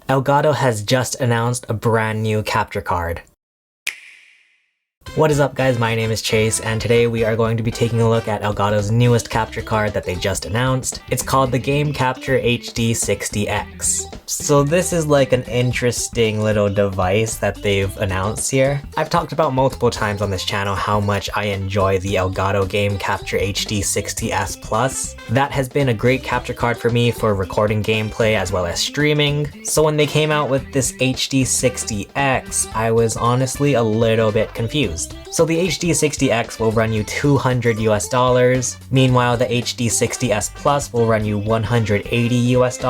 Elgato has just announced a brand new capture card. What is up guys, my name is Chase, and today we are going to be taking a look at Elgato's newest capture card that they just announced. It's called the Game Capture HD60X. So this is like an interesting little device that they've announced here. I've talked about multiple times on this channel how much I enjoy the Elgato Game Capture HD60S Plus. That has been a great capture card for me for recording gameplay as well as streaming. So when they came out with this HD60X, I was honestly a little bit confused. So the HD60X will run you $200 US. Meanwhile, the HD60S Plus will run you $180 US.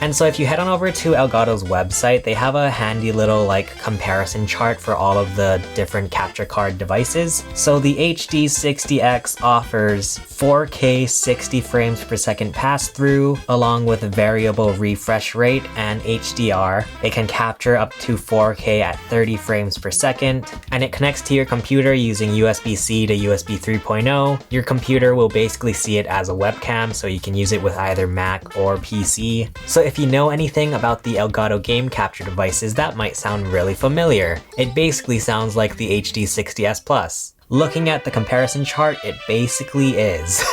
And so if you head on over to Elgato's website, they have a handy little comparison chart for all of the different capture card devices. So the HD60X offers 4K 60 frames per second pass-through, along with a variable refresh rate and HDR. It can capture up to 4K at 30 frames per second, and it connects to your computer using USB-C to USB 3.0. Your computer will basically see it as a webcam, so you can use it with either Mac or PC. So if you know anything about the Elgato game capture devices, that might sound really familiar. It basically sounds like the HD60S Plus. Looking at the comparison chart, it basically is.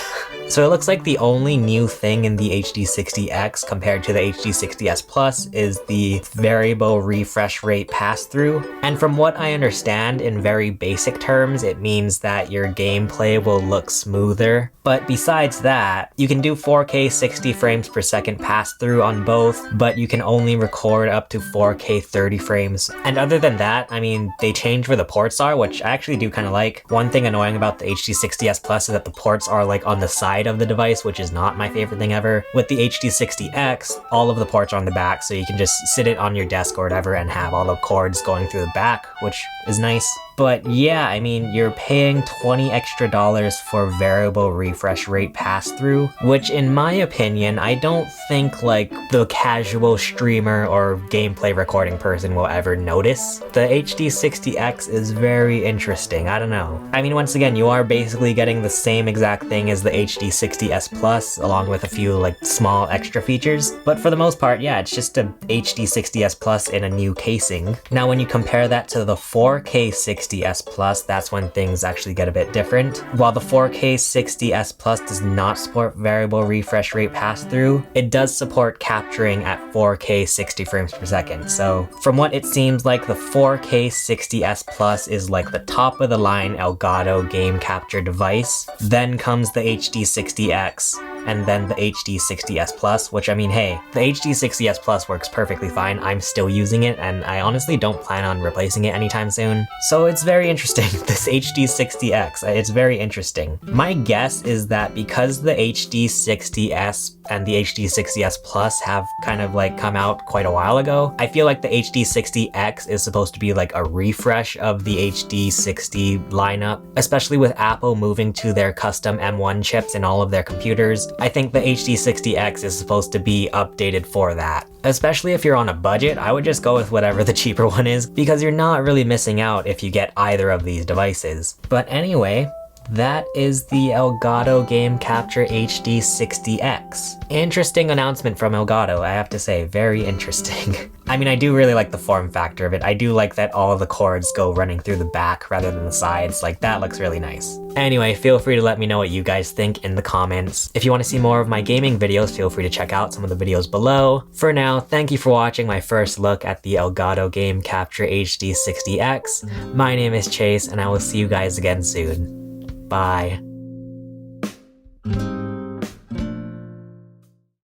So it looks like the only new thing in the HD60X compared to the HD60S Plus is the variable refresh rate pass-through. And from what I understand, in very basic terms, it means that your gameplay will look smoother. But besides that, you can do 4K 60 frames per second pass-through on both, but you can only record up to 4K 30 frames. And other than that, I mean, they changed where the ports are, which I actually do kind of like. One thing annoying about the HD60S Plus is that the ports are on the side of the device, which is not my favorite thing ever. With the HD60X, all of the ports are on the back, so you can just sit it on your desk or whatever and have all the cords going through the back, which is nice. But yeah, I mean, you're paying $20 extra for variable refresh rate pass-through, which in my opinion, I don't think the casual streamer or gameplay recording person will ever notice. The HD60X is very interesting, I don't know. I mean, once again, you are basically getting the same exact thing as the HD60S Plus, along with a few small extra features. But for the most part, yeah, it's just a HD60S Plus in a new casing. Now, when you compare that to the 4K 60S Plus, that's when things actually get a bit different. While the 4K 60S Plus does not support variable refresh rate pass-through, it does support capturing at 4K 60 frames per second. So from what it seems like, the 4K 60S Plus is the top of the line Elgato game capture device. Then comes the HD60X, and then the HD60S Plus, which I mean, hey, the HD60S Plus works perfectly fine. I'm still using it, and I honestly don't plan on replacing it anytime soon. So it's very interesting, this HD60X, it's very interesting. My guess is that because the HD60S and the HD60S Plus have kind of come out quite a while ago, I feel like the HD60X is supposed to be a refresh of the HD60 lineup, especially with Apple moving to their custom M1 chips in all of their computers. I think the HD60X is supposed to be updated for that. Especially if you're on a budget, I would just go with whatever the cheaper one is, because you're not really missing out if you get either of these devices. But anyway, that is the Elgato Game Capture HD60X. Interesting announcement from Elgato, I have to say, very interesting. I mean, I do really like the form factor of it. I do like that all of the cords go running through the back rather than the sides. That looks really nice. Anyway, feel free to let me know what you guys think in the comments. If you want to see more of my gaming videos, feel free to check out some of the videos below. For now, thank you for watching my first look at the Elgato Game Capture HD60X. My name is Chase, and I will see you guys again soon. Bye.